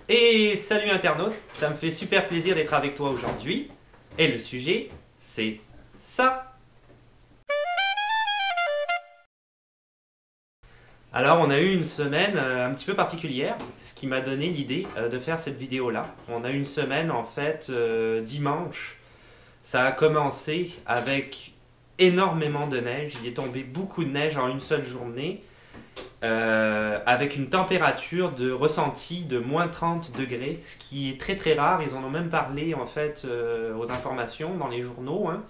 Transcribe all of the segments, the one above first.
Et salut internaute, ça me fait super plaisir d'être avec toi aujourd'hui. Et le sujet, c'est ça. Alors on a eu une semaine un petit peu particulière, ce qui m'a donné l'idée de faire cette vidéo-là. On a eu une semaine en fait dimanche. Ça a commencé avec énormément de neige. Il est tombé beaucoup de neige en une seule journée. Avec une température de ressenti de moins 30 degrés, ce qui est très très rare. Ils en ont même parlé en fait aux informations dans les journaux, hein,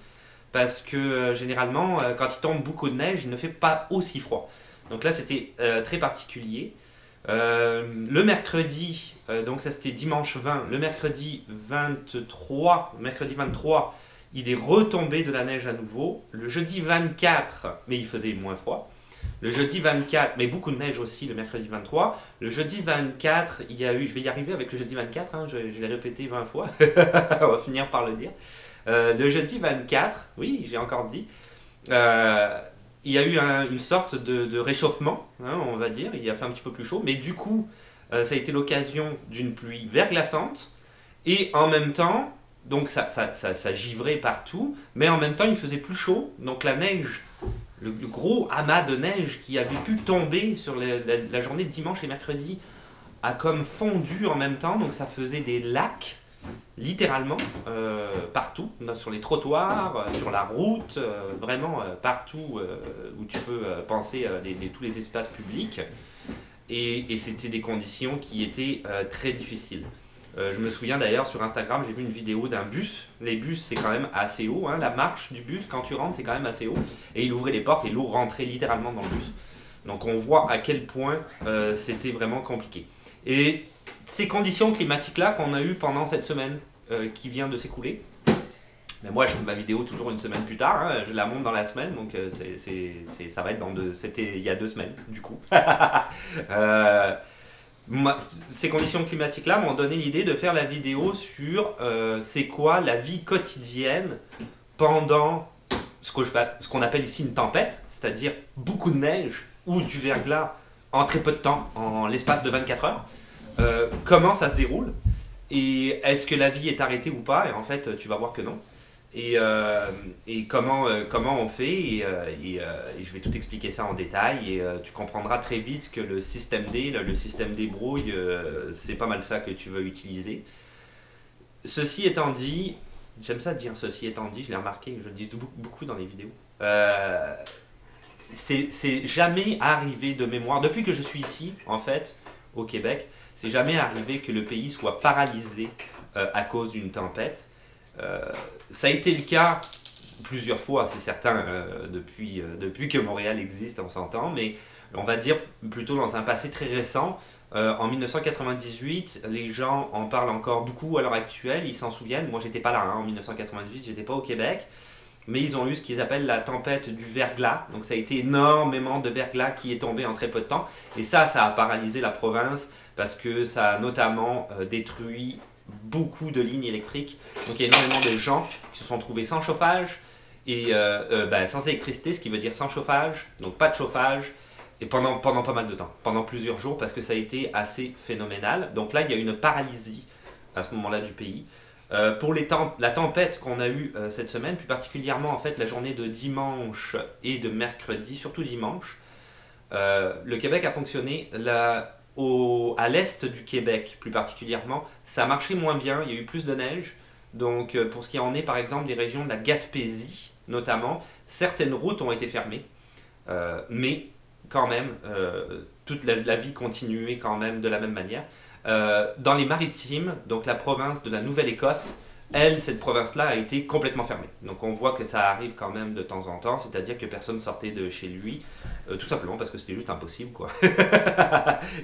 parce que généralement, quand il tombe beaucoup de neige, il ne fait pas aussi froid. Donc là, c'était très particulier. Le mercredi, donc ça c'était dimanche 20, le mercredi 23, il est retombé de la neige à nouveau. Le jeudi 24, mais il faisait moins froid. Le jeudi 24, mais beaucoup de neige aussi le mercredi 23. Le jeudi 24, il y a eu, je vais y arriver avec le jeudi 24, hein, je l'ai répété 20 fois, on va finir par le dire. Le jeudi 24, oui, j'ai encore dit, il y a eu une sorte de réchauffement, hein, on va dire, il a fait un petit peu plus chaud, mais du coup, ça a été l'occasion d'une pluie verglaçante, et en même temps, donc ça givrait partout, mais en même temps il faisait plus chaud, donc la neige, le gros amas de neige qui avait pu tomber sur la journée de dimanche et mercredi a comme fondu en même temps, donc ça faisait des lacs, littéralement, partout, sur les trottoirs, sur la route, vraiment partout où tu peux penser tous les espaces publics. Et c'était des conditions qui étaient très difficiles. Je me souviens d'ailleurs sur Instagram, j'ai vu une vidéo d'un bus. Les bus, c'est quand même assez haut, hein. La marche du bus, quand tu rentres, c'est quand même assez haut. Et il ouvrait les portes et l'eau rentrait littéralement dans le bus. Donc on voit à quel point c'était vraiment compliqué. Et ces conditions climatiques-là qu'on a eues pendant cette semaine qui vient de s'écouler, mais moi je fais ma vidéo toujours une semaine plus tard, hein, je la monte dans la semaine, donc ça va être c'était il y a 2 semaines du coup. euh, Ces conditions climatiques-là m'ont donné l'idée de faire la vidéo sur c'est quoi la vie quotidienne pendant ce qu'on appelle ici une tempête, c'est-à-dire beaucoup de neige ou du verglas en très peu de temps, en l'espace de 24 heures. Comment ça se déroule et est-ce que la vie est arrêtée ou pas? Et en fait, tu vas voir que non. Et comment on fait et je vais tout expliquer ça en détail et tu comprendras très vite que le système D, le système D brouille, c'est pas mal ça que tu veux utiliser. Ceci étant dit, j'aime ça dire ceci étant dit, je l'ai remarqué, je le dis beaucoup dans les vidéos. C'est jamais arrivé de mémoire, depuis que je suis ici en fait, au Québec, c'est jamais arrivé que le pays soit paralysé à cause d'une tempête. Ça a été le cas plusieurs fois, c'est certain, depuis que Montréal existe, on s'entend, mais on va dire plutôt dans un passé très récent. En 1998, les gens en parlent encore beaucoup à l'heure actuelle, ils s'en souviennent. Moi, j'étais pas là, hein, en 1998, j'étais pas au Québec, mais ils ont eu ce qu'ils appellent la tempête du verglas. Donc, ça a été énormément de verglas qui est tombé en très peu de temps, et ça a paralysé la province parce que ça a notamment détruit beaucoup de lignes électriques. Donc il y a énormément de gens qui se sont trouvés sans chauffage et sans électricité, ce qui veut dire sans chauffage, donc pas de chauffage, et pendant pas mal de temps, pendant plusieurs jours, parce que ça a été assez phénoménal. Donc là, il y a une paralysie à ce moment-là du pays. Pour la tempête qu'on a eue cette semaine, plus particulièrement en fait la journée de dimanche et de mercredi, surtout dimanche, le Québec a fonctionné à l'est du Québec, plus particulièrement, ça a marché moins bien, il y a eu plus de neige. Donc, pour ce qui en est, par exemple, des régions de la Gaspésie, notamment, certaines routes ont été fermées. Mais, quand même, toute la vie continuait quand même de la même manière. Dans les Maritimes, donc la province de la Nouvelle-Écosse, cette province-là a été complètement fermée. Donc on voit que ça arrive quand même de temps en temps, c'est-à-dire que personne sortait de chez lui, tout simplement parce que c'était juste impossible, quoi.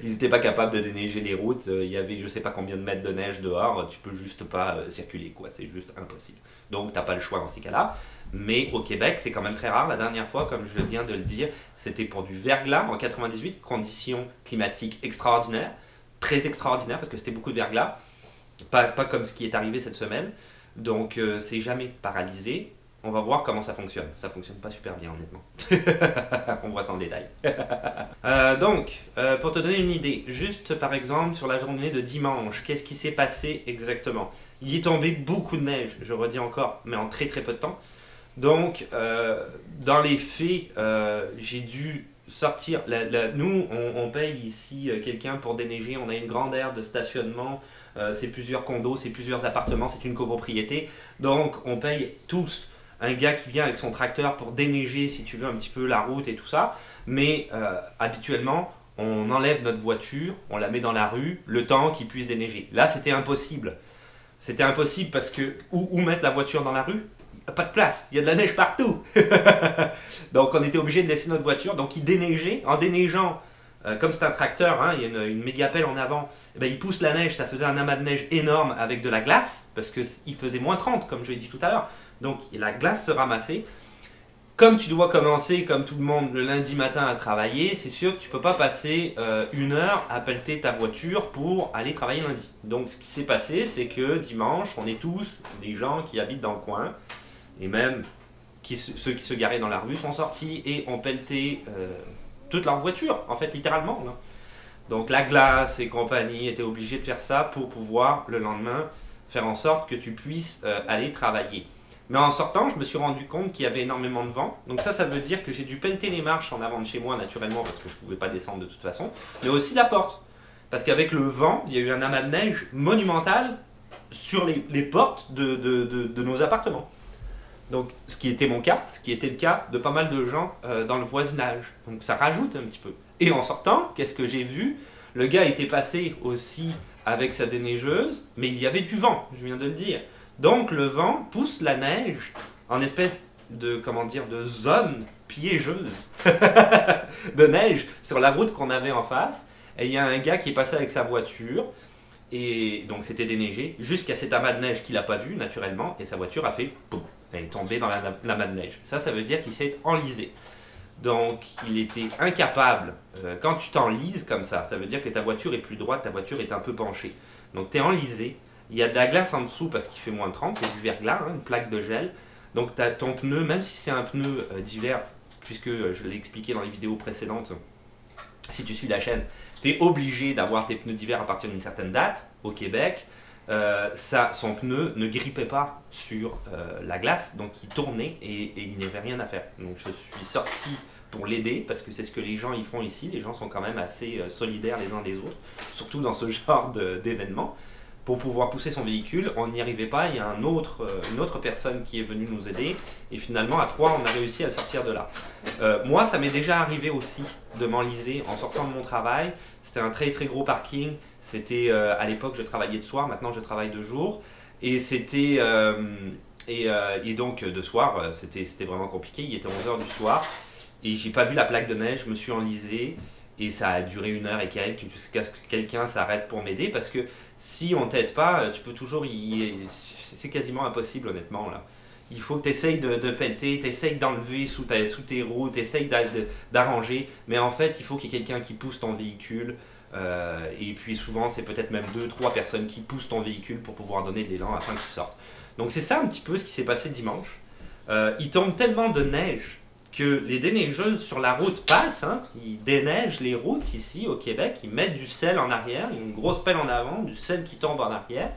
Ils n'étaient pas capables de déneiger les routes, il y avait je sais pas combien de mètres de neige dehors, tu peux juste pas circuler, quoi, c'est juste impossible. Donc t'as pas le choix dans ces cas-là. Mais au Québec, c'est quand même très rare. La dernière fois, comme je viens de le dire, c'était pour du verglas en 98, conditions climatiques extraordinaires, très extraordinaires parce que c'était beaucoup de verglas. Pas comme ce qui est arrivé cette semaine. Donc c'est jamais paralysé. on va voir comment ça fonctionne. Ça fonctionne pas super bien, honnêtement. On voit ça en détail. Pour te donner une idée, juste par exemple sur la journée de dimanche, qu'est-ce qui s'est passé exactement? Il est tombé beaucoup de neige, je redis encore, mais en très très peu de temps. Donc, dans les faits, j'ai dû sortir. Nous, on paye ici quelqu'un pour déneiger. On a une grande aire de stationnement. C'est plusieurs condos, c'est plusieurs appartements, c'est une copropriété. Donc, on paye tous un gars qui vient avec son tracteur pour déneiger, si tu veux, un petit peu la route et tout ça. Mais habituellement, on enlève notre voiture, on la met dans la rue, le temps qu'il puisse déneiger. Là, c'était impossible. C'était impossible parce que où mettre la voiture dans la rue? Pas de place, il y a de la neige partout. Donc on était obligé de laisser notre voiture. Donc il déneigeait, en déneigeant, comme c'est un tracteur, hein, il y a une méga pelle en avant, et ben, il pousse la neige, ça faisait un amas de neige énorme avec de la glace, parce qu'il faisait moins 30, comme je l'ai dit tout à l'heure. Donc la glace se ramassait. Comme tu dois commencer, comme tout le monde, le lundi matin à travailler, c'est sûr que tu ne peux pas passer 1 heure à pelleter ta voiture pour aller travailler lundi. Donc ce qui s'est passé, c'est que dimanche, on est tous des gens qui habitent dans le coin, et même ceux qui se garaient dans la rue sont sortis et ont pelleté toute leur voiture, en fait, littéralement. Là. Donc la glace et compagnie étaient obligés de faire ça pour pouvoir, le lendemain, faire en sorte que tu puisses aller travailler. Mais en sortant, je me suis rendu compte qu'il y avait énormément de vent. Donc ça veut dire que j'ai dû pelleter les marches en avant de chez moi, naturellement, parce que je ne pouvais pas descendre de toute façon. Mais aussi la porte. Parce qu'avec le vent, il y a eu un amas de neige monumental sur les portes de nos appartements. Donc, ce qui était mon cas, ce qui était le cas de pas mal de gens dans le voisinage. Donc ça rajoute un petit peu. Et en sortant, qu'est-ce que j'ai vu? Le gars était passé aussi avec sa déneigeuse, mais il y avait du vent, je viens de le dire. Donc le vent pousse la neige en espèce de, comment dire, de zone piégeuse de neige sur la route qu'on avait en face. Et il y a un gars qui est passé avec sa voiture, et donc c'était déneigé, jusqu'à cet amas de neige qu'il n'a pas vu naturellement, et sa voiture a fait boum, elle est tombée dans l'amas de neige. Ça veut dire qu'il s'est enlisé. Donc il était incapable, quand tu t'enlises comme ça veut dire que ta voiture est plus droite, ta voiture est un peu penchée. Donc tu es enlisé. Il y a de la glace en dessous parce qu'il fait moins de 30, il y a du verglas, hein, une plaque de gel. Donc ton pneu, même si c'est un pneu d'hiver, puisque je l'ai expliqué dans les vidéos précédentes, si tu suis la chaîne, tu es obligé d'avoir tes pneus d'hiver à partir d'une certaine date au Québec. Son pneu ne grippait pas sur la glace, donc il tournait et il n'y avait rien à faire. Donc je suis sorti pour l'aider, parce que c'est ce que les gens y font ici. Les gens sont quand même assez solidaires les uns des autres, surtout dans ce genre d'événements. Pour pouvoir pousser son véhicule, on n'y arrivait pas, il y a une autre personne qui est venue nous aider, et finalement à 3 on a réussi à sortir de là. Moi ça m'est déjà arrivé aussi de m'enliser en sortant de mon travail. C'était un très très gros parking, c'était à l'époque je travaillais de soir, maintenant je travaille de jour, et c'était et donc de soir c'était vraiment compliqué, il était 11 h du soir, et j'ai pas vu la plaque de neige, je me suis enlisé. Et ça a duré 1 heure et quelques jusqu'à ce que quelqu'un s'arrête pour m'aider, parce que si on t'aide pas, tu peux toujours c'est quasiment impossible honnêtement là. Il faut que tu essayes de pelleter, tu essayes d'enlever sous tes roues, tu essayes d'arranger, mais en fait il faut qu'il y ait quelqu'un qui pousse ton véhicule, et puis souvent c'est peut-être même 2-3 personnes qui poussent ton véhicule pour pouvoir donner de l'élan afin qu'il sorte. Donc c'est ça un petit peu ce qui s'est passé dimanche. Il tombe tellement de neige que les déneigeuses sur la route passent, hein, ils déneigent les routes ici au Québec, ils mettent du sel en arrière, une grosse pelle en avant, du sel qui tombe en arrière,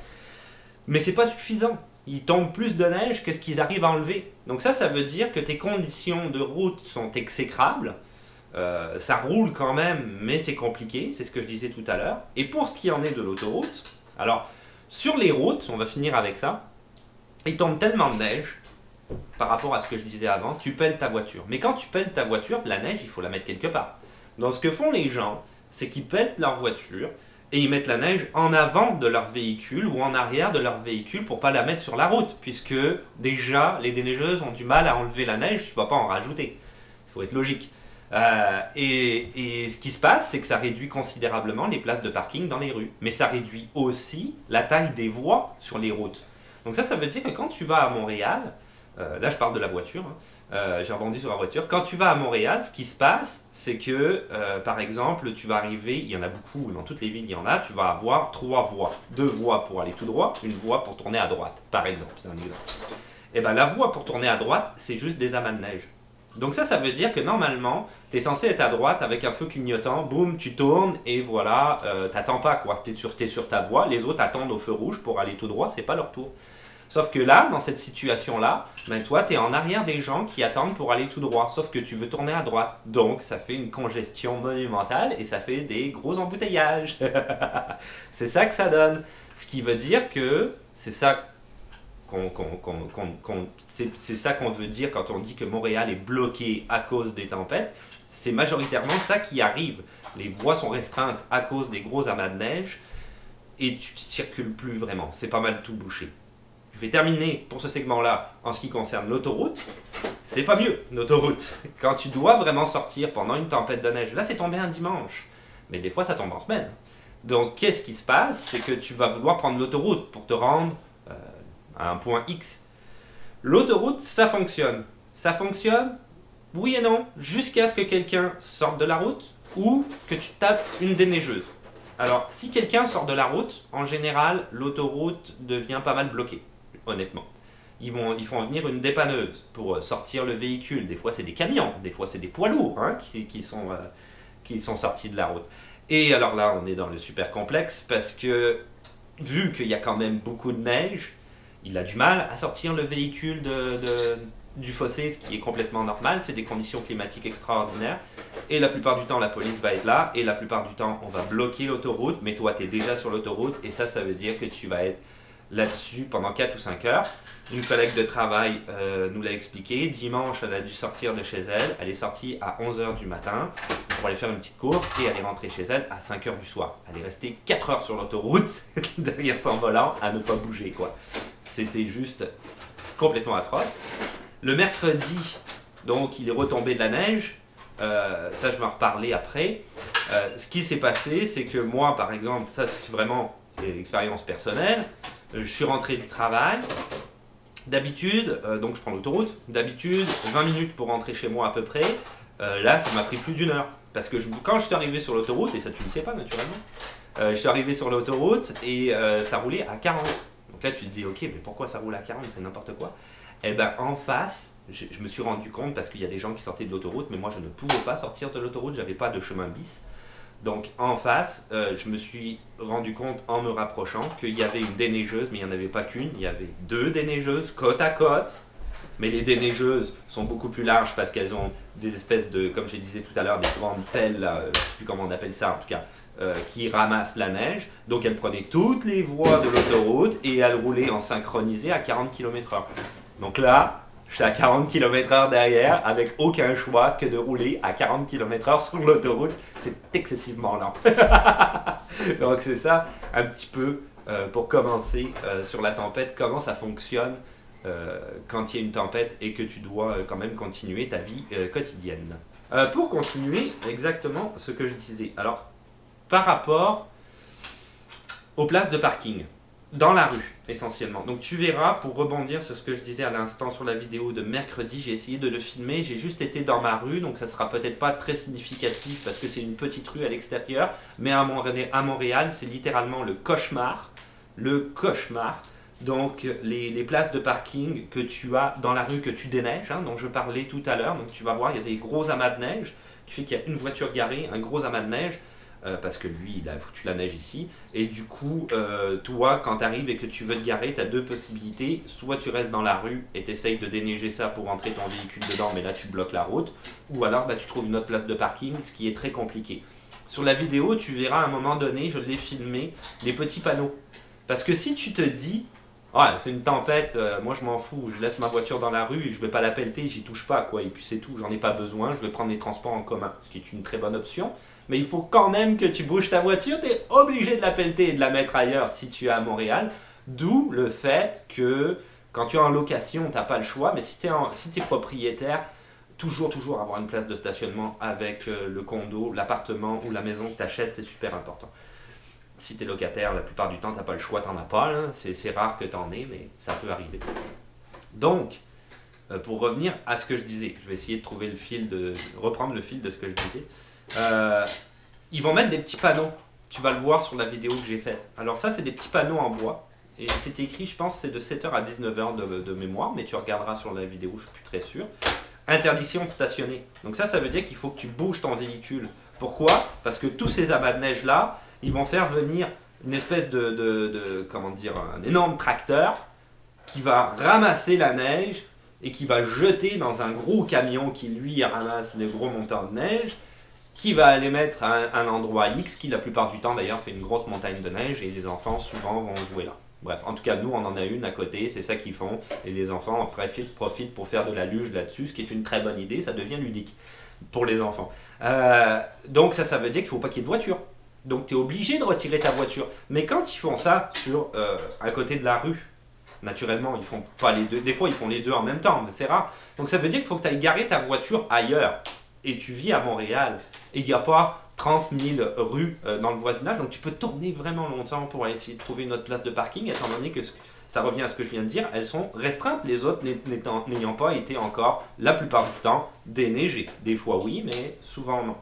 mais c'est pas suffisant. Il tombe plus de neige que ce qu'ils arrivent à enlever. Donc ça veut dire que tes conditions de route sont exécrables, ça roule quand même, mais c'est compliqué, c'est ce que je disais tout à l'heure. Et pour ce qui en est de l'autoroute, alors sur les routes, on va finir avec ça, il tombe tellement de neige, par rapport à ce que je disais avant, tu pelles ta voiture. Mais quand tu pelles ta voiture, de la neige, il faut la mettre quelque part. Donc ce que font les gens, c'est qu'ils pellent leur voiture et ils mettent la neige en avant de leur véhicule ou en arrière de leur véhicule pour ne pas la mettre sur la route, puisque déjà les déneigeuses ont du mal à enlever la neige, tu ne vas pas en rajouter. Il faut être logique. Et ce qui se passe, c'est que ça réduit considérablement les places de parking dans les rues. Mais ça réduit aussi la taille des voies sur les routes. Donc ça veut dire que quand tu vas à Montréal, là je parle de la voiture, hein, j'ai rebondi sur la voiture. Quand tu vas à Montréal, ce qui se passe, c'est que par exemple, tu vas arriver, il y en a beaucoup, dans toutes les villes il y en a, tu vas avoir 3 voies. 2 voies pour aller tout droit, une voie pour tourner à droite, par exemple, c'est un exemple. et ben la voie pour tourner à droite, c'est juste des amas de neige. Donc ça veut dire que normalement, tu es censé être à droite avec un feu clignotant, boum, tu tournes et voilà, t'attends pas quoi, t'es sur ta voie, les autres attendent au feu rouge pour aller tout droit, c'est pas leur tour. Sauf que là, dans cette situation-là, ben toi, tu es en arrière des gens qui attendent pour aller tout droit, sauf que tu veux tourner à droite. Donc ça fait une congestion monumentale et ça fait des gros embouteillages. C'est ça que ça donne. Ce qui veut dire que c'est ça c'est ça qu'on veut dire quand on dit que Montréal est bloqué à cause des tempêtes. C'est majoritairement ça qui arrive. Les voies sont restreintes à cause des gros amas de neige et tu ne circules plus vraiment. C'est pas mal tout bouché. Je vais terminer pour ce segment-là en ce qui concerne l'autoroute. C'est pas mieux, l'autoroute. Quand tu dois vraiment sortir pendant une tempête de neige, là c'est tombé un dimanche, mais des fois ça tombe en semaine. Donc qu'est-ce qui se passe? C'est que tu vas vouloir prendre l'autoroute pour te rendre à un point X. L'autoroute, ça fonctionne. Ça fonctionne, oui et non, jusqu'à ce que quelqu'un sorte de la route ou que tu tapes une déneigeuse. Alors, si quelqu'un sort de la route, en général, l'autoroute devient pas mal bloquée, honnêtement. Ils font venir une dépanneuse pour sortir le véhicule. Des fois, c'est des camions, des fois, c'est des poids lourds hein, qui sont sortis de la route. Et alors là, on est dans le super complexe parce que, vu qu'il y a quand même beaucoup de neige, il a du mal à sortir le véhicule du fossé, ce qui est complètement normal. C'est des conditions climatiques extraordinaires. Et la plupart du temps, la police va être là. Et la plupart du temps, on va bloquer l'autoroute. Mais toi, tu es déjà sur l'autoroute. Et ça veut dire que tu vas être là-dessus pendant 4 ou 5 heures. Une collègue de travail nous l'a expliqué. Dimanche, elle a dû sortir de chez elle. Elle est sortie à 11h du matin pour aller faire une petite course. Et elle est rentrée chez elle à 5h du soir. Elle est restée 4 heures sur l'autoroute, derrière son volant, à ne pas bouger, quoi. C'était juste complètement atroce. Le mercredi, donc, il est retombé de la neige. Ça, je vais en reparler après. Ce qui s'est passé, c'est que moi, par exemple, ça, c'est vraiment l'expérience personnelle. Je suis rentré du travail. D'habitude, donc je prends l'autoroute. D'habitude, 20 minutes pour rentrer chez moi à peu près. Là, ça m'a pris plus d'1 heure. Parce que quand je suis arrivé sur l'autoroute, et ça tu ne le sais pas naturellement, je suis arrivé sur l'autoroute et ça roulait à 40. Donc là, tu te dis, ok, mais pourquoi ça roule à 40? C'est n'importe quoi. Et bien, en face, je me suis rendu compte parce qu'il y a des gens qui sortaient de l'autoroute, mais moi, je ne pouvais pas sortir de l'autoroute, j'avais pas de chemin bis. Donc, en face, je me suis rendu compte en me rapprochant qu'il y avait une déneigeuse, mais il n'y en avait pas qu'une, il y avait 2 déneigeuses côte à côte. Mais les déneigeuses sont beaucoup plus larges parce qu'elles ont des espèces de, comme je disais tout à l'heure, des grandes pelles, je ne sais plus comment on appelle ça en tout cas, qui ramassent la neige. Donc elles prenaient toutes les voies de l'autoroute et elles roulaient en synchronisé à 40 km/h. Donc là, je suis à 40 km/h derrière avec aucun choix que de rouler à 40 km/h sur l'autoroute. C'est excessivement lent. Donc c'est ça un petit peu pour commencer sur la tempête, comment ça fonctionne quand il y a une tempête et que tu dois quand même continuer ta vie quotidienne. Pour continuer exactement ce que je disais, alors par rapport aux places de parking, dans la rue essentiellement. Donc tu verras, pour rebondir sur ce que je disais à l'instant sur la vidéo de mercredi, j'ai essayé de le filmer, j'ai juste été dans ma rue, donc ça sera peut-être pas très significatif parce que c'est une petite rue à l'extérieur, mais à Montréal, c'est littéralement le cauchemar. Le cauchemar. Donc les places de parking que tu as dans la rue que tu déneiges, hein, dont je parlais tout à l'heure, donc tu vas voir, il y a des gros amas de neige, qui fait qu'il y a une voiture garée, un gros amas de neige, parce que lui, il a foutu la neige ici, et du coup, toi, quand tu arrives et que tu veux te garer, tu as 2 possibilités, soit tu restes dans la rue et tu essayes de déneiger ça pour rentrer ton véhicule dedans, mais là tu bloques la route, ou alors tu trouves une autre place de parking, ce qui est très compliqué. Sur la vidéo, tu verras à un moment donné, je l'ai filmé, les petits panneaux. Parce que si tu te dis, ouais, c'est une tempête, moi je m'en fous, je laisse ma voiture dans la rue et je vais pas la pelleter, j'y touche pas, quoi, et puis c'est tout, j'en ai pas besoin, je vais prendre les transports en commun, ce qui est une très bonne option, mais il faut quand même que tu bouges ta voiture, tu es obligé de la pelleter et de la mettre ailleurs si tu es à Montréal, d'où le fait que quand tu es en location, tu n'as pas le choix, mais si tu es propriétaire, toujours avoir une place de stationnement avec le condo, l'appartement ou la maison que tu achètes, c'est super important. Si tu es locataire, la plupart du temps, tu n'as pas le choix, tu n'en as pas. C'est rare que tu en aies, mais ça peut arriver. Donc, pour revenir à ce que je disais, je vais essayer de reprendre le fil de ce que je disais. Ils vont mettre des petits panneaux. Tu vas le voir sur la vidéo que j'ai faite. Alors ça, c'est des petits panneaux en bois. et c'est écrit, je pense, c'est de 7h à 19h de mémoire, mais tu regarderas sur la vidéo, je suis plus très sûr. Interdiction de stationner. Donc ça veut dire qu'il faut que tu bouges ton véhicule. Pourquoi? Parce que tous ces abats de neige là, ils vont faire venir une espèce comment dire, un énorme tracteur qui va ramasser la neige et qui va jeter dans un gros camion qui lui ramasse les gros montants de neige, qui va aller mettre à un endroit X, qui la plupart du temps d'ailleurs fait une grosse montagne de neige et les enfants souvent vont jouer là. Bref, en tout cas nous on en a une à côté, c'est ça qu'ils font, et les enfants en profitent pour faire de la luge là-dessus, ce qui est une très bonne idée, ça devient ludique pour les enfants. Donc ça veut dire qu'il ne faut pas qu'il y ait de voiture. Donc tu es obligé de retirer ta voiture. Mais quand ils font ça à côté de la rue, naturellement, ils font pas les deux. Des fois, ils font les deux en même temps, mais c'est rare. Donc ça veut dire qu'il faut que tu ailles garer ta voiture ailleurs. Et tu vis à Montréal. Et il n'y a pas 30 000 rues dans le voisinage. Donc tu peux tourner vraiment longtemps pour aller essayer de trouver une autre place de parking, étant donné que ça revient à ce que je viens de dire, elles sont restreintes. Les autres n'ayant pas été encore, la plupart du temps, déneigées. Des fois oui, mais souvent non.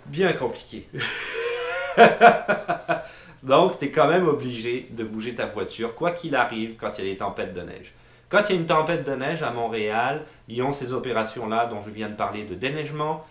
Bien compliqué. Donc, tu es quand même obligé de bouger ta voiture, quoi qu'il arrive, quand il y a des tempêtes de neige. Quand il y a une tempête de neige à Montréal, ils ont ces opérations-là dont je viens de parler de déneigement.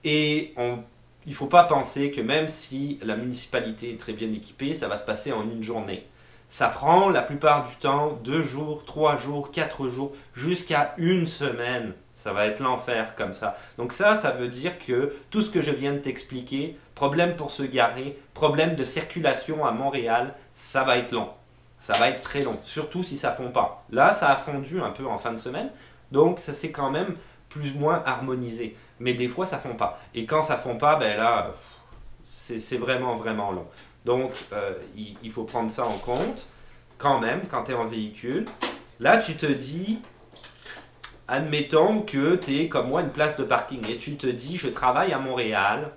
Et il ne faut pas penser que même si la municipalité est très bien équipée, ça va se passer en une journée. Ça prend la plupart du temps 2 jours, 3 jours, 4 jours, jusqu'à une semaine. Ça va être l'enfer comme ça. Donc ça veut dire que tout ce que je viens de t'expliquer, problème pour se garer, problème de circulation à Montréal, ça va être long. Ça va être très long, surtout si ça ne fond pas. Là, ça a fondu un peu en fin de semaine, donc ça s'est quand même plus ou moins harmonisé. Mais des fois, ça ne fond pas. Et quand ça ne fond pas, ben là, c'est vraiment, vraiment long. Donc, il faut prendre ça en compte, quand même, quand tu es en véhicule. Là, tu te dis, admettons que tu es comme moi une place de parking et tu te dis, je travaille à Montréal,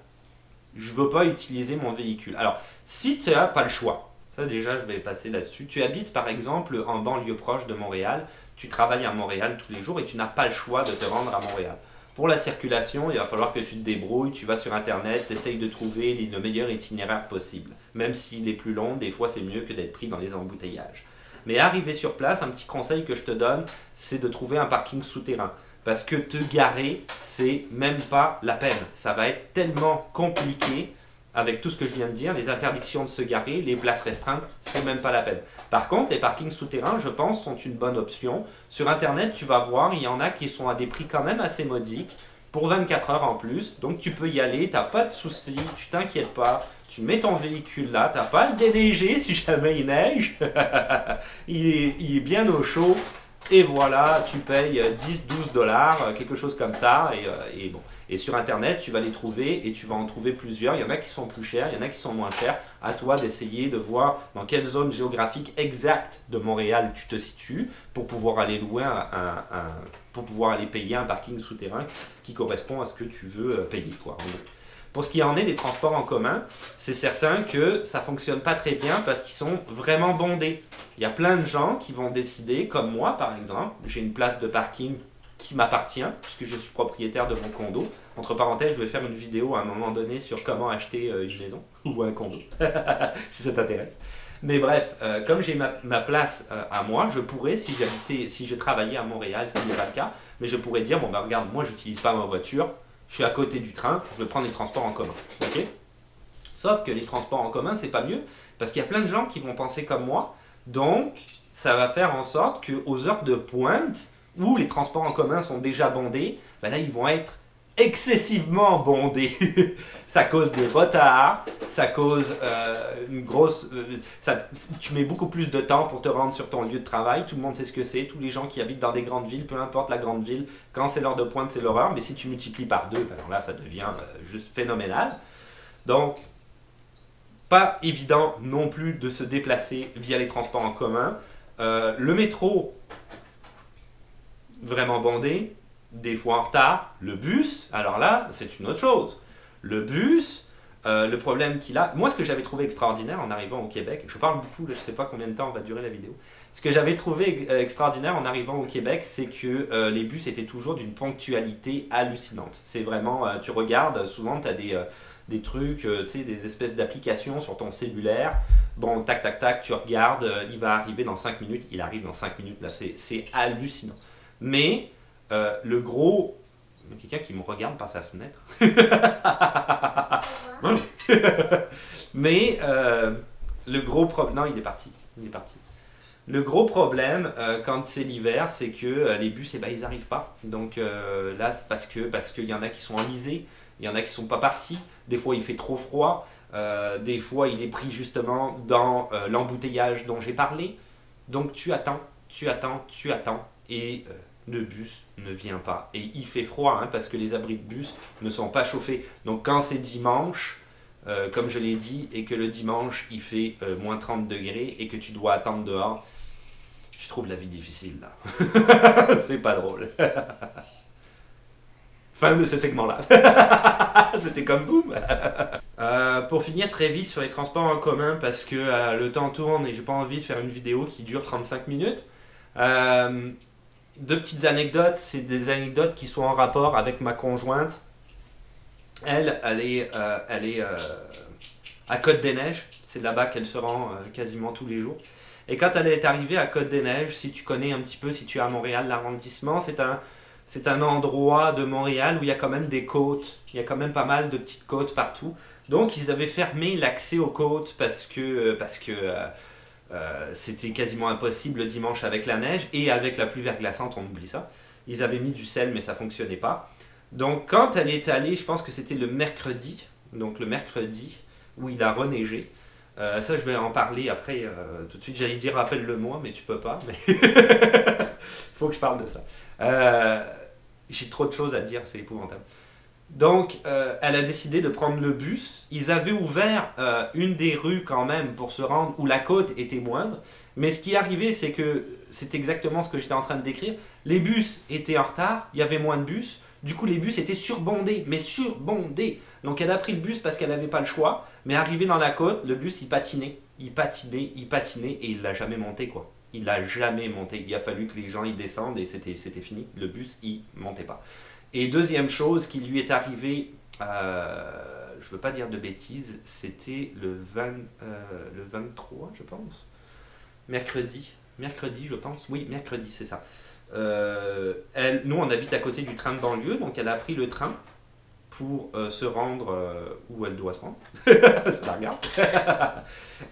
je ne veux pas utiliser mon véhicule. Alors, si tu n'as pas le choix, ça déjà je vais passer là-dessus, tu habites par exemple en banlieue proche de Montréal, tu travailles à Montréal tous les jours et tu n'as pas le choix de te rendre à Montréal. Pour la circulation, il va falloir que tu te débrouilles, tu vas sur internet, tu essayes de trouver le meilleur itinéraire possible. Même s'il est plus long, des fois c'est mieux que d'être pris dans les embouteillages. Mais arrivé sur place, un petit conseil que je te donne, c'est de trouver un parking souterrain. Parce que te garer, c'est même pas la peine. Ça va être tellement compliqué avec tout ce que je viens de dire, les interdictions de se garer, les places restreintes, c'est même pas la peine. Par contre, les parkings souterrains, je pense, sont une bonne option. Sur Internet, tu vas voir, il y en a qui sont à des prix quand même assez modiques, pour 24 heures en plus. Donc tu peux y aller, tu n'as pas de soucis, tu t'inquiètes pas. Tu mets ton véhicule là, tu n'as pas à le déneiger si jamais il neige. il est bien au chaud. Et voilà, tu payes 10-12 $, quelque chose comme ça. Et bon. Et sur Internet, tu vas les trouver et tu vas en trouver plusieurs. Il y en a qui sont plus chers, il y en a qui sont moins chers. À toi d'essayer de voir dans quelle zone géographique exacte de Montréal tu te situes pour pouvoir aller louer pour pouvoir aller payer un parking souterrain qui correspond à ce que tu veux payer, quoi. Pour ce qui en est des transports en commun, c'est certain que ça ne fonctionne pas très bien parce qu'ils sont vraiment bondés. Il y a plein de gens qui vont décider, comme moi par exemple, j'ai une place de parking qui m'appartient puisque je suis propriétaire de mon condo. Entre parenthèses, je vais faire une vidéo à un moment donné sur comment acheter une maison ou un condo, si ça t'intéresse. Mais bref, comme j'ai ma place à moi, je pourrais, si je travaillais à Montréal, ce qui n'est pas le cas, mais je pourrais dire, bon ben regarde, moi je n'utilise pas ma voiture, je suis à côté du train, je vais prendre les transports en commun. Okay. Sauf que les transports en commun, c'est pas mieux, parce qu'il y a plein de gens qui vont penser comme moi, donc ça va faire en sorte qu'aux heures de pointe, où les transports en commun sont déjà bondés, ben là ils vont être excessivement bondés. Ça cause des retards, ça cause une grosse... tu mets beaucoup plus de temps pour te rendre sur ton lieu de travail, tout le monde sait ce que c'est, tous les gens qui habitent dans des grandes villes, peu importe la grande ville, quand c'est l'heure de pointe c'est l'horreur, mais si tu multiplies par 2, alors là ça devient juste phénoménal. Donc, pas évident non plus de se déplacer via les transports en commun. Le métro, vraiment bondé, des fois en retard. Le bus, alors là, c'est une autre chose. Le bus, le problème qu'il a... Moi, ce que j'avais trouvé extraordinaire en arrivant au Québec, je parle beaucoup, je ne sais pas combien de temps va durer la vidéo, Ce que j'avais trouvé extraordinaire en arrivant au Québec, c'est que les bus étaient toujours d'une ponctualité hallucinante. C'est vraiment, tu regardes, souvent tu as des trucs, tu sais, des espèces d'applications sur ton cellulaire. Bon, tac, tac, tac, tu regardes, il va arriver dans 5 minutes, il arrive dans 5 minutes, là, c'est hallucinant. Mais le gros... Quelqu'un qui me regarde par sa fenêtre. Mais le gros problème... Non, il est parti. Il est parti. Le gros problème, quand c'est l'hiver, c'est que les bus, eh ben, ils n'arrivent pas. Donc là, c'est parce qu'il y en a qui sont enlisés, il y en a qui sont pas partis. Des fois, il fait trop froid. Des fois, il est pris justement dans l'embouteillage dont j'ai parlé. Donc tu attends, tu attends, tu attends. Et le bus ne vient pas. Et il fait froid, hein, parce que les abris de bus ne sont pas chauffés. Donc quand c'est dimanche... comme je l'ai dit, et que le dimanche il fait moins 30 degrés et que tu dois attendre dehors, je trouve la vie difficile là. C'est pas drôle. Fin de ce segment-là. C'était comme boum. Pour finir très vite sur les transports en commun, parce que le temps tourne et j'ai pas envie de faire une vidéo qui dure 35 minutes. Deux petites anecdotes, c'est des anecdotes qui sont en rapport avec ma conjointe. Elle est à Côte-des-Neiges. C'est là-bas qu'elle se rend quasiment tous les jours. Et quand elle est arrivée à Côte-des-Neiges, si tu connais un petit peu, si tu es à Montréal, l'arrondissement, c'est un endroit de Montréal où il y a quand même des côtes. Il y a quand même pas mal de petites côtes partout. Donc ils avaient fermé l'accès aux côtes parce que c'était quasiment impossible le dimanche avec la neige. Et avec la pluie verglaçante, on oublie ça. Ils avaient mis du sel, mais ça ne fonctionnait pas. Donc quand elle est allée, je pense que c'était le mercredi, où il a reneigé. Ça, je vais en parler après tout de suite. J'allais dire rappelle-le-moi, mais tu peux pas. Mais faut que je parle de ça. J'ai trop de choses à dire, c'est épouvantable. Donc, elle a décidé de prendre le bus. Ils avaient ouvert une des rues quand même pour se rendre où la côte était moindre. Mais ce qui est arrivé, c'est que c'est exactement ce que j'étais en train de décrire. Les bus étaient en retard, il y avait moins de bus. Du coup, les bus étaient surbondés, mais surbondés. Donc, elle a pris le bus parce qu'elle n'avait pas le choix. Mais arrivé dans la côte, le bus, il patinait. Il patinait, il patinait et il l'a jamais monté, quoi. Il l'a jamais monté. Il a fallu que les gens y descendent et c'était fini. Le bus, il montait pas. Et deuxième chose qui lui est arrivée, je ne veux pas dire de bêtises, c'était le 23, je pense. Mercredi, je pense. Oui, mercredi, c'est ça. Nous, on habite à côté du train de banlieue, donc elle a pris le train pour se rendre où elle doit se rendre. Ça la regarde.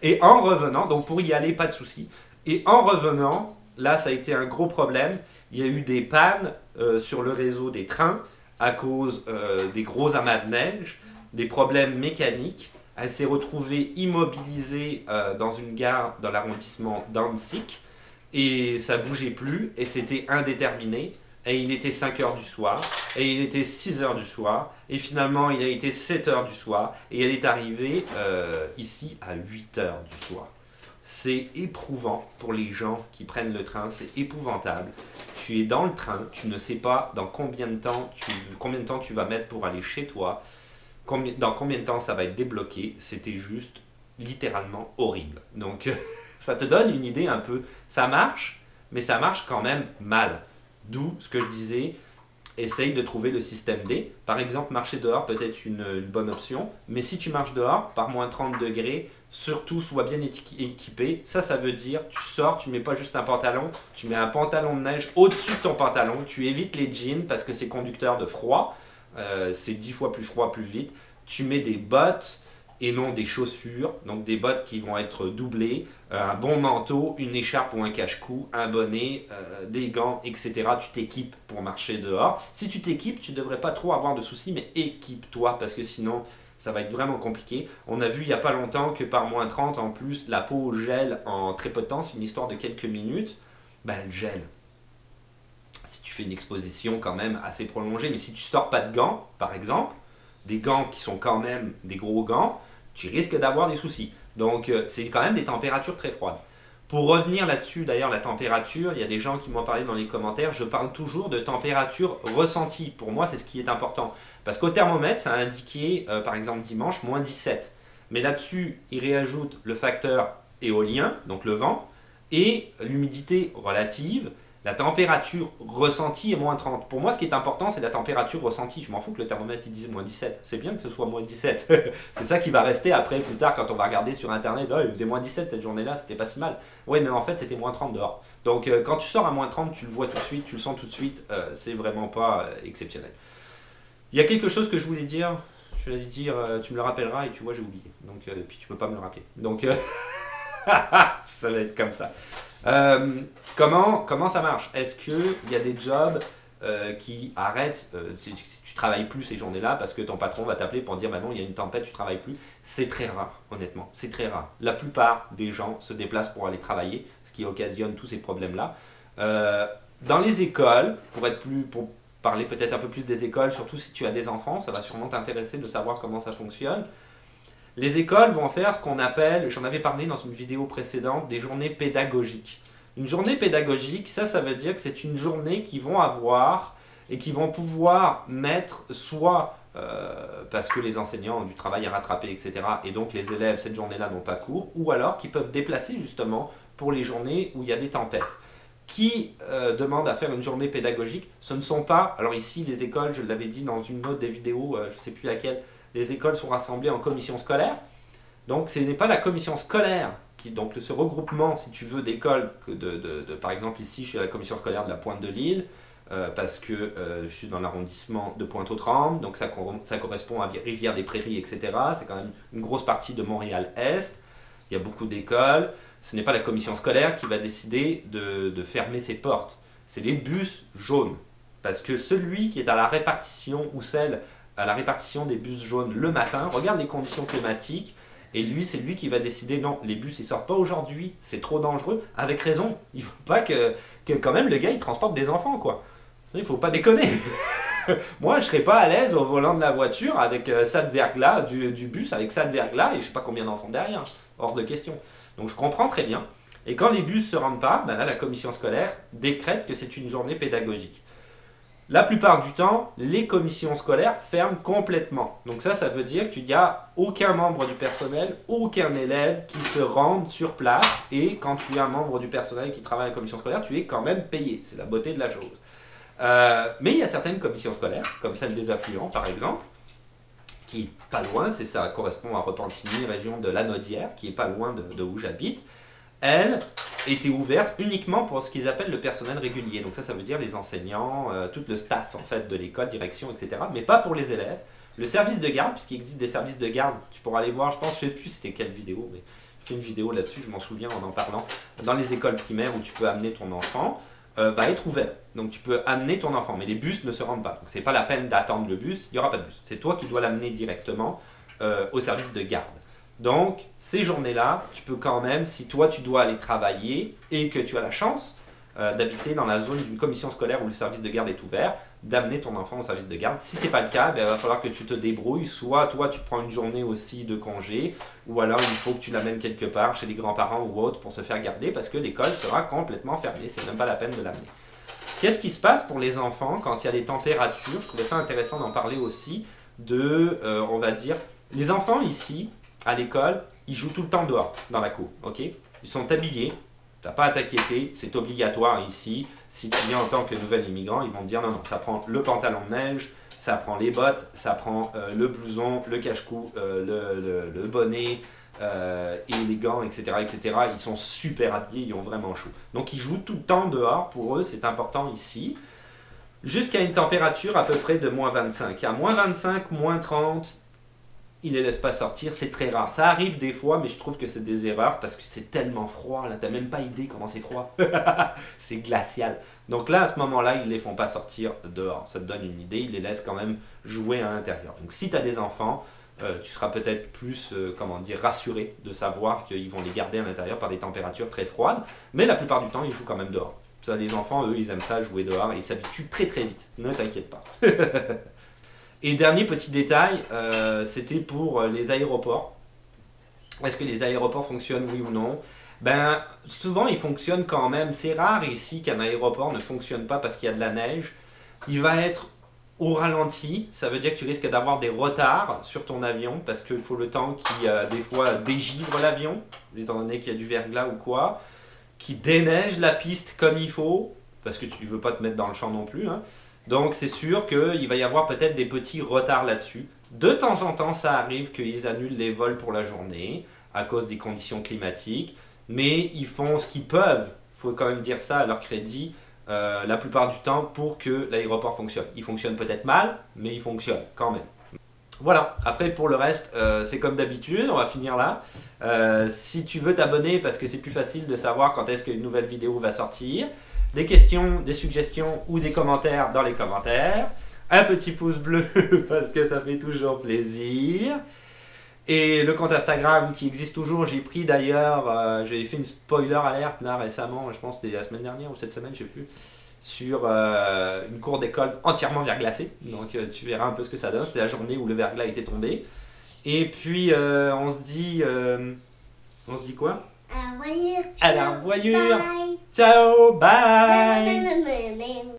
Et en revenant, donc pour y aller, pas de souci. Et en revenant, là, ça a été un gros problème. Il y a eu des pannes sur le réseau des trains à cause des gros amas de neige, des problèmes mécaniques. Elle s'est retrouvée immobilisée dans une gare dans l'arrondissement d'Annecy et ça bougeait plus et c'était indéterminé. Et il était 5 heures du soir, et il était 6 heures du soir, et finalement il a été 7 heures du soir, et elle est arrivée ici à 8 heures du soir. C'est éprouvant pour les gens qui prennent le train, c'est épouvantable. Tu es dans le train, tu ne sais pas dans combien de temps tu vas mettre pour aller chez toi, dans combien de temps ça va être débloqué. C'était juste littéralement horrible. Donc ça te donne une idée un peu. Ça marche, mais ça marche quand même mal. D'où ce que je disais, essaye de trouver le système D. Par exemple, marcher dehors peut être une bonne option, mais si tu marches dehors, par moins 30 degrés, surtout sois bien équipé. Ça veut dire, tu sors, tu mets pas juste un pantalon, tu mets un pantalon de neige au-dessus de ton pantalon, tu évites les jeans parce que c'est conducteur de froid, c'est 10 fois plus froid plus vite. Tu mets des bottes et non des chaussures, donc des bottes qui vont être doublées, un bon manteau, une écharpe ou un cache-cou, un bonnet, des gants, etc. Tu t'équipes pour marcher dehors. Si tu t'équipes, tu ne devrais pas trop avoir de soucis, mais équipe-toi parce que sinon ça va être vraiment compliqué. On a vu il n'y a pas longtemps que par moins 30, en plus, la peau gèle en très peu de temps, c'est une histoire de quelques minutes, ben elle gèle. Si tu fais une exposition quand même assez prolongée, mais si tu sors pas de gants, par exemple, des gants qui sont quand même des gros gants, tu risques d'avoir des soucis. Donc c'est quand même des températures très froides. Pour revenir là-dessus, d'ailleurs, la température, il y a des gens qui m'ont parlé dans les commentaires, je parle toujours de température ressentie. Pour moi, c'est ce qui est important. Parce qu'au thermomètre, ça a indiqué, par exemple dimanche, moins 17. Mais là-dessus, il réajoute le facteur éolien, donc le vent, et l'humidité relative, la température ressentie est moins 30. Pour moi, ce qui est important, c'est la température ressentie. Je m'en fous que le thermomètre il dise moins 17. C'est bien que ce soit moins 17. C'est ça qui va rester après, plus tard, quand on va regarder sur Internet. Oh, il faisait moins 17 cette journée-là, c'était pas si mal. Oui, mais en fait, c'était moins 30 dehors. Donc, quand tu sors à moins 30, tu le vois tout de suite, tu le sens tout de suite. C'est vraiment pas exceptionnel. Il y a quelque chose que je voulais dire. Je voulais dire, tu me le rappelleras et tu vois, j'ai oublié. Donc, puis tu peux pas me le rappeler. Donc, ça va être comme ça. Comment ça marche? Est-ce qu'il y a des jobs qui arrêtent si tu travailles plus ces journées-là parce que ton patron va t'appeler pour dire bah non, il y a une tempête, tu travailles plus? C'est très rare, honnêtement. C'est très rare. La plupart des gens se déplacent pour aller travailler, ce qui occasionne tous ces problèmes-là. Dans les écoles, pour parler peut-être un peu plus des écoles, surtout si tu as des enfants, ça va sûrement t'intéresser de savoir comment ça fonctionne. Les écoles vont faire ce qu'on appelle, j'en avais parlé dans une vidéo précédente, des journées pédagogiques. Une journée pédagogique, ça veut dire que c'est une journée qu'ils vont avoir et qu'ils vont pouvoir mettre soit parce que les enseignants ont du travail à rattraper, etc. Et donc les élèves, cette journée-là, n'ont pas cours, ou alors qu'ils peuvent déplacer justement pour les journées où il y a des tempêtes. Qui demande à faire une journée pédagogique? Ce ne sont pas, alors ici les écoles, je l'avais dit dans une autre des vidéos, je ne sais plus laquelle, les écoles sont rassemblées en commission scolaire. Donc ce n'est pas la commission scolaire, donc ce regroupement, si tu veux, d'écoles, par exemple ici je suis à la commission scolaire de la Pointe de Lille, parce que je suis dans l'arrondissement de Pointe-aux-Trembles, donc ça correspond à Rivière-des-Prairies, etc. C'est quand même une grosse partie de Montréal-Est, il y a beaucoup d'écoles. Ce n'est pas la commission scolaire qui va décider de fermer ses portes, c'est les bus jaunes. Parce que celui qui est à la répartition ou celle à la répartition des bus jaunes le matin, regarde les conditions climatiques, et lui, c'est lui qui va décider, non, les bus, ils sortent pas aujourd'hui, c'est trop dangereux, avec raison. Il faut pas que quand même, le gars, il transporte des enfants, quoi. Il faut pas déconner. Moi, je serais pas à l'aise au volant de la voiture avec ça de verglas, du bus avec ça de verglas, et je sais pas combien d'enfants derrière, hors de question. Donc je comprends très bien. Et quand les bus se rendent pas, ben là, la commission scolaire décrète que c'est une journée pédagogique. La plupart du temps, les commissions scolaires ferment complètement. Donc ça veut dire qu'il n'y a aucun membre du personnel, aucun élève qui se rende sur place. Et quand tu es un membre du personnel qui travaille à la commission scolaire, tu es quand même payé. C'est la beauté de la chose. Mais il y a certaines commissions scolaires, comme celle des affluents par exemple, qui est pas loin, ça correspond à Repentigny, région de Lanaudière, qui est pas loin de où j'habite. Elle était ouverte uniquement pour ce qu'ils appellent le personnel régulier. Donc ça veut dire les enseignants, tout le staff en fait de l'école, direction, etc. Mais pas pour les élèves. Le service de garde, puisqu'il existe des services de garde, tu pourras aller voir, je pense, je ne sais plus c'était quelle vidéo, mais j'ai fait une vidéo là-dessus, je m'en souviens en parlant, dans les écoles primaires où tu peux amener ton enfant, va être ouvert. Donc tu peux amener ton enfant, mais les bus ne se rendent pas. Donc c'est pas la peine d'attendre le bus, il n'y aura pas de bus. C'est toi qui dois l'amener directement au service de garde. Donc, ces journées-là, tu peux quand même, si toi tu dois aller travailler et que tu as la chance d'habiter dans la zone d'une commission scolaire où le service de garde est ouvert, d'amener ton enfant au service de garde. Si ce n'est pas le cas, il va falloir que tu te débrouilles. Soit toi tu prends une journée aussi de congé, ou alors il faut que tu l'amènes quelque part chez les grands-parents ou autres pour se faire garder parce que l'école sera complètement fermée. C'est même pas la peine de l'amener. Qu'est-ce qui se passe pour les enfants quand il y a des températures? Je trouvais ça intéressant d'en parler aussi, on va dire, les enfants ici, à l'école, ils jouent tout le temps dehors, dans la cour, ok? Ils sont habillés, t'as pas à t'inquiéter, c'est obligatoire ici. Si tu viens en tant que nouvel immigrant, ils vont te dire non, ça prend le pantalon de neige, ça prend les bottes, ça prend le blouson, le cache-cou, le bonnet et les gants, etc., etc. Ils sont super habillés, ils ont vraiment chaud. Donc ils jouent tout le temps dehors, pour eux c'est important ici. Jusqu'à une température à peu près de moins 25. À moins 25, moins 30, ils ne les laissent pas sortir, c'est très rare. Ça arrive des fois, mais je trouve que c'est des erreurs parce que c'est tellement froid, là, t'as même pas idée comment c'est froid. C'est glacial. Donc là, à ce moment-là, ils ne les font pas sortir dehors. Ça te donne une idée, ils les laissent quand même jouer à l'intérieur. Donc si tu as des enfants, tu seras peut-être plus, rassuré de savoir qu'ils vont les garder à l'intérieur par des températures très froides. Mais la plupart du temps, ils jouent quand même dehors. Ça, les enfants, eux, ils aiment ça, jouer dehors, et ils s'habituent très très vite. Ne t'inquiète pas. Et dernier petit détail, c'était pour les aéroports. Est-ce que les aéroports fonctionnent, oui ou non? Ben, souvent ils fonctionnent quand même. C'est rare ici qu'un aéroport ne fonctionne pas parce qu'il y a de la neige. Il va être au ralenti, ça veut dire que tu risques d'avoir des retards sur ton avion parce qu'il faut le temps qui, des fois, dégivre l'avion, étant donné qu'il y a du verglas ou quoi. qui déneige la piste comme il faut, parce que tu ne veux pas te mettre dans le champ non plus, hein. Donc c'est sûr qu'il va y avoir peut-être des petits retards là-dessus. De temps en temps, ça arrive qu'ils annulent les vols pour la journée à cause des conditions climatiques, mais ils font ce qu'ils peuvent, il faut quand même dire ça à leur crédit, la plupart du temps pour que l'aéroport fonctionne. Il fonctionne peut-être mal, mais il fonctionne quand même. Voilà, après pour le reste, c'est comme d'habitude, on va finir là. Si tu veux t'abonner, parce que c'est plus facile de savoir quand est-ce qu'une nouvelle vidéo va sortir, des questions, des suggestions ou des commentaires dans les commentaires. Un petit pouce bleu parce que ça fait toujours plaisir. Et le compte Instagram qui existe toujours, j'ai pris d'ailleurs, j'ai fait une spoiler alerte là récemment, je pense que c'était la semaine dernière ou cette semaine, je sais plus, sur une cour d'école entièrement verglacée. Donc tu verras un peu ce que ça donne, c'est la journée où le verglas était tombé. Et puis on se dit quoi? À la voyure. À la revoyure. Bye. Ciao, bye.